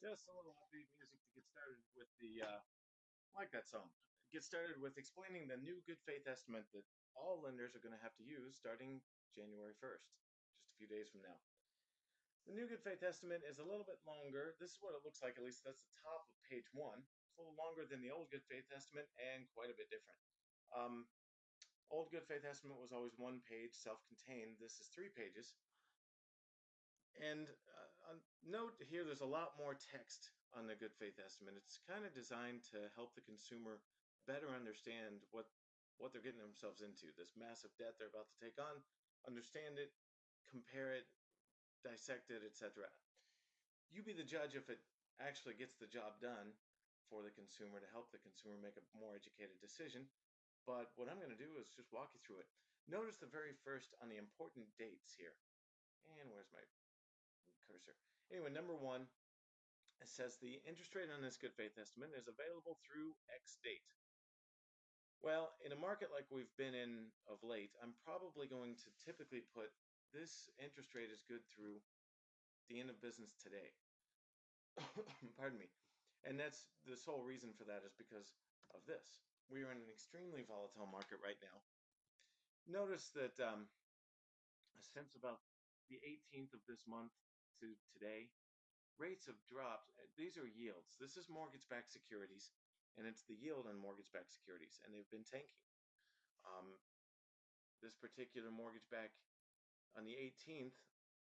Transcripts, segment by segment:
Just a little upbeat music to get started with like that song. Get started with explaining the new good faith estimate that all lenders are going to have to use starting January 1st, just a few days from now. The new good faith estimate is a little bit longer. This is what it looks like, at least that's the top of page one. It's a little longer than the old good faith estimate and quite a bit different. Um, Old good faith estimate was always one page, self contained. This is 3 pages. And note here, there's a lot more text on the good faith estimate. It's kind of designed to help the consumer better understand what they're getting themselves into. This massive debt they're about to take on, understand it, compare it, dissect it, etc. You be the judge if it actually gets the job done for the consumer to help the consumer make a more educated decision. But what I'm going to do is just walk you through it. Notice the very first on the important dates here. And where's my cursor? Anyway, number one, it says the interest rate on this good faith estimate is available through X date. Well, in a market like we've been in of late, I'm probably going to typically put this interest rate is good through the end of business today. Pardon me. And that's the sole reason for that is because of this. We are in an extremely volatile market right now. Notice that since about the 18th of this month to today, rates have dropped. These are yields. This is mortgage-backed securities, and it's the yield on mortgage-backed securities, and they've been tanking. This particular mortgage-back on the 18th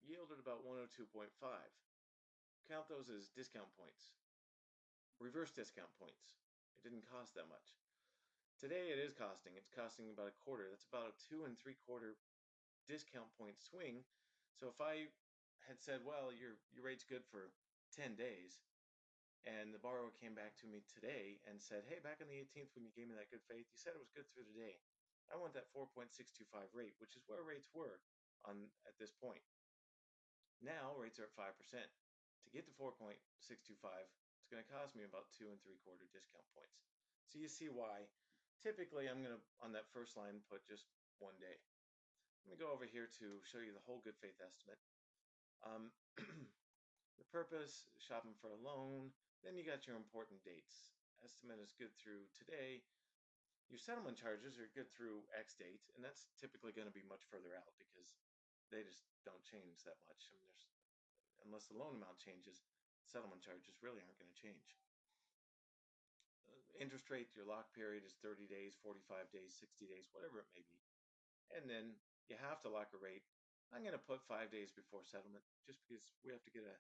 yielded about 102.5. Count those as discount points, reverse discount points. It didn't cost that much. Today it is costing. It's costing about a quarter. That's about a 2 3/4 discount point swing. So if I had said, well, your rate's good for 10 days, and the borrower came back to me today and said, hey, back on the 18th when you gave me that good faith, you said it was good through the day. I want that 4.625 rate, which is where rates were at this point. Now rates are at 5%. To get to 4.625, it's going to cost me about 2 3/4 discount points. So you see why. Typically, I'm going to, on that first line, put just 1 day. Let me go over here to show you the whole good faith estimate. The purpose, shopping for a loan. Then you got your important dates. Estimate is good through today. Your settlement charges are good through X date, and that's typically going to be much further out because they just don't change that much. I mean, unless the loan amount changes, settlement charges really aren't going to change. Interest rate, your lock period is 30 days, 45 days, 60 days, whatever it may be. And then you have to lock a rate. I'm going to put 5 days before settlement just because we have to get a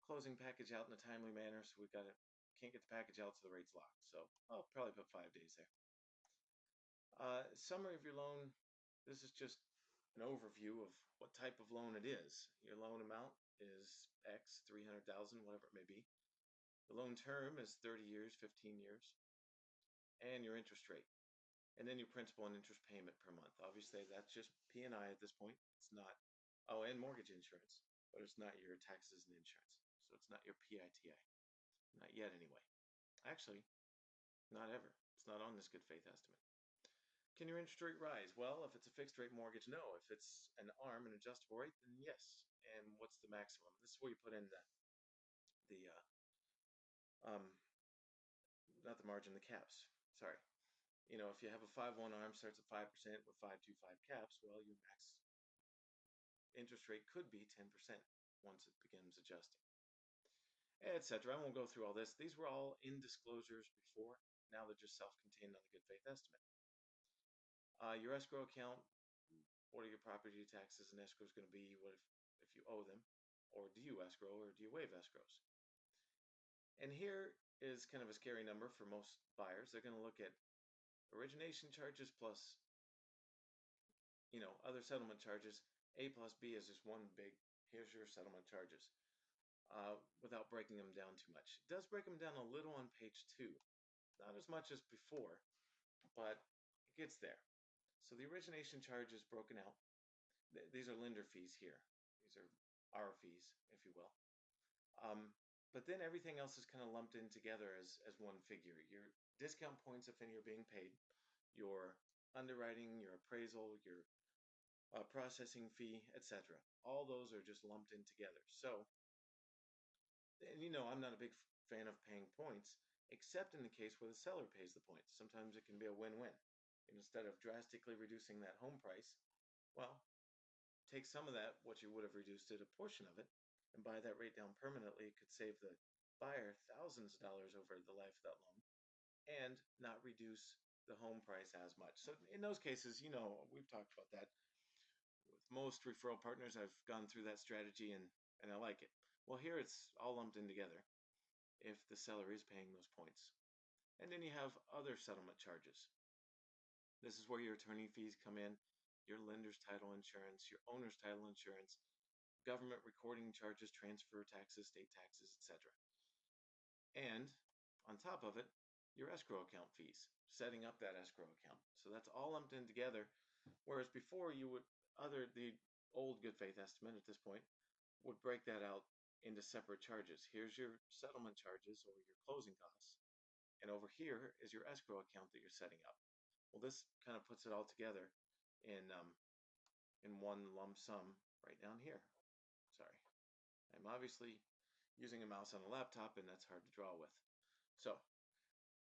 closing package out in a timely manner, so can't get the package out so the rate's locked. So I'll probably put 5 days there. Summary of your loan. This is just an overview of what type of loan it is. Your loan amount is X, 300,000, whatever it may be. The loan term is 30 years, 15 years, and your interest rate. And then your principal and interest payment per month. Obviously, that's just P&I at this point. It's not, oh, and mortgage insurance, but it's not your taxes and insurance. So it's not your PITI. Not yet, anyway. Actually, not ever. It's not on this good faith estimate. Can your interest rate rise? Well, if it's a fixed rate mortgage, no. If it's an ARM, an adjustable rate, then yes. And what's the maximum? This is where you put in the not the margin, the caps. Sorry. If you have a 5/1 ARM starts at 5% with 5/25 caps, well, your max interest rate could be 10% once it begins adjusting, etc. I won't go through all this. These were all in disclosures before. Now they're just self-contained on the good faith estimate. Your escrow account, what are your property taxes and escrow is going to be? What if you owe them? Or do you escrow or do you waive escrows? And here is kind of a scary number for most buyers. They're going to look at origination charges plus, other settlement charges. A plus B is just one big, here's your settlement charges, without breaking them down too much. It does break them down a little on page 2. Not as much as before, but it gets there. So the origination charge is broken out. These are lender fees here. These are our fees, if you will. But then everything else is kind of lumped in together as one figure. Your discount points, if any, are being paid. Your underwriting, your appraisal, your processing fee, etc. All those are just lumped in together. So And I'm not a big fan of paying points, except in the case where the seller pays the points. Sometimes it can be a win-win. Instead of drastically reducing that home price, well, take some of that, what you would have reduced it, a portion of it, and buy that rate down permanently. It could save the buyer thousands of dollars over the life of that loan and not reduce the home price as much. So in those cases, we've talked about that. With most referral partners, I've gone through that strategy and I like it. Well, here it's all lumped in together if the seller is paying those points. And then you have other settlement charges. This is where your attorney fees come in, your lender's title insurance, your owner's title insurance, government recording charges, transfer taxes, state taxes, etc. And on top of it, your escrow account fees, setting up that escrow account. So that's all lumped in together. Whereas before you would, the old good faith estimate at this point would break that out into separate charges. Here's your settlement charges or your closing costs. And over here is your escrow account that you're setting up. Well, this kind of puts it all together in one lump sum right down here. Sorry, I'm obviously using a mouse on a laptop and that's hard to draw with. So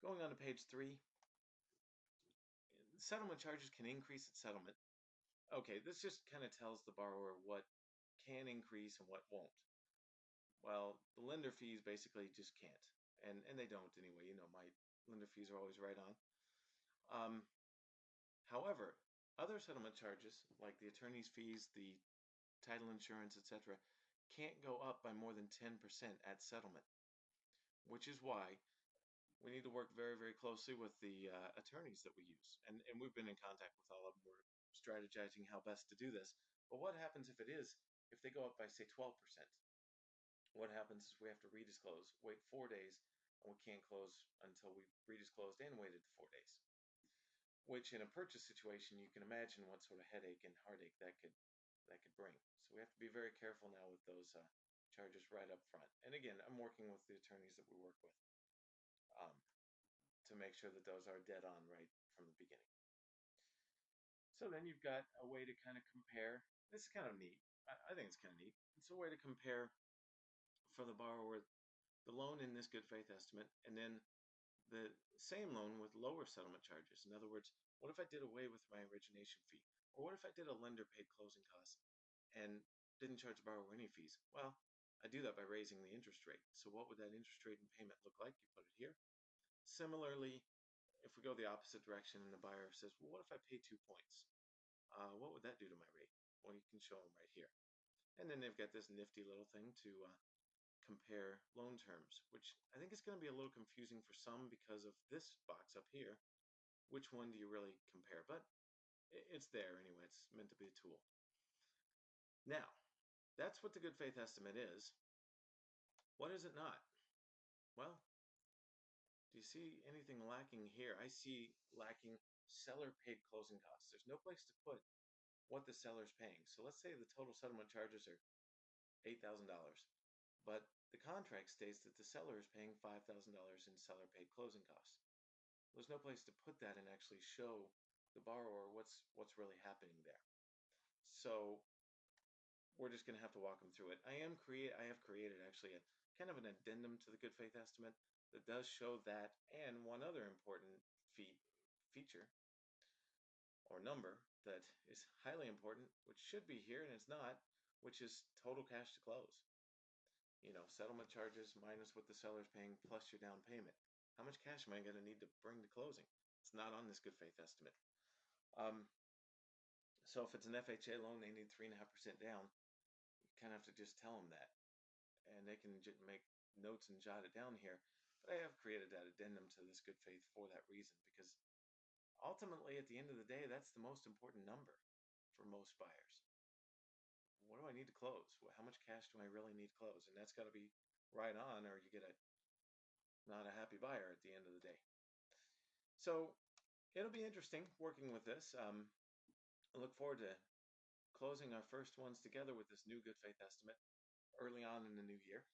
going on to page 3, settlement charges can increase at settlement. Okay, this just kind of tells the borrower what can increase and what won't. Well, the lender fees basically just can't, and they don't anyway. My lender fees are always right on. However, other settlement charges like the attorney's fees, the title insurance, etc., can't go up by more than 10% at settlement, which is why we need to work very, very closely with the attorneys that we use. And we've been in contact with all of them. We're strategizing how best to do this. But what happens if they go up by, say, 12%? What happens is we have to redisclose, wait 4 days, and we can't close until we've redisclosed and waited 4 days. Which in a purchase situation, you can imagine what sort of headache and heartache that could bring. So we have to be very careful now with those charges right up front. And again, I'm working with the attorneys that we work with to make sure that those are dead on right from the beginning. So then you've got a way to kind of compare. This is kind of neat. I think it's kind of neat. It's a way to compare for the borrower the loan in this good faith estimate and then the same loan with lower settlement charges. In other words, what if I did away with my origination fee? Or what if I did a lender paid closing costs and didn't charge the borrower any fees? Well, I do that by raising the interest rate. So what would that interest rate and payment look like? You put it here. Similarly, if we go the opposite direction and the buyer says, well, what if I pay 2 points? What would that do to my rate? Well, you can show them right here. And then they've got this nifty little thing to compare loan terms, which I think is going to be a little confusing for some because of this box up here. Which one do you really compare? But it's there anyway. It's meant to be a tool. Now, that's what the good faith estimate is. What is it not? Well, do you see anything lacking here? I see lacking seller paid closing costs. There's no place to put what the seller's paying. So let's say the total settlement charges are $8,000, but the contract states that the seller is paying $5,000 in seller paid closing costs. There's no place to put that and actually show the borrower what's really happening there. So we're just going to have to walk them through it. I have created actually a kind of an addendum to the good faith estimate that does show that and one other important feature or number that is highly important, which should be here and it's not, which is total cash to close. Settlement charges minus what the seller's paying plus your down payment. How much cash am I going to need to bring to closing? It's not on this good faith estimate. So if it's an FHA loan, they need 3.5% down. You kind of have to just tell them that. And they can make notes and jot it down here. But I have created that addendum to this good faith for that reason, because ultimately, at the end of the day, that's the most important number for most buyers. What do I need to close? How much cash do I really need to close? And that's got to be right on, or you get not a happy buyer at the end of the day. So it'll be interesting working with this. I look forward to closing our first ones together with this new good faith estimate early on in the new year.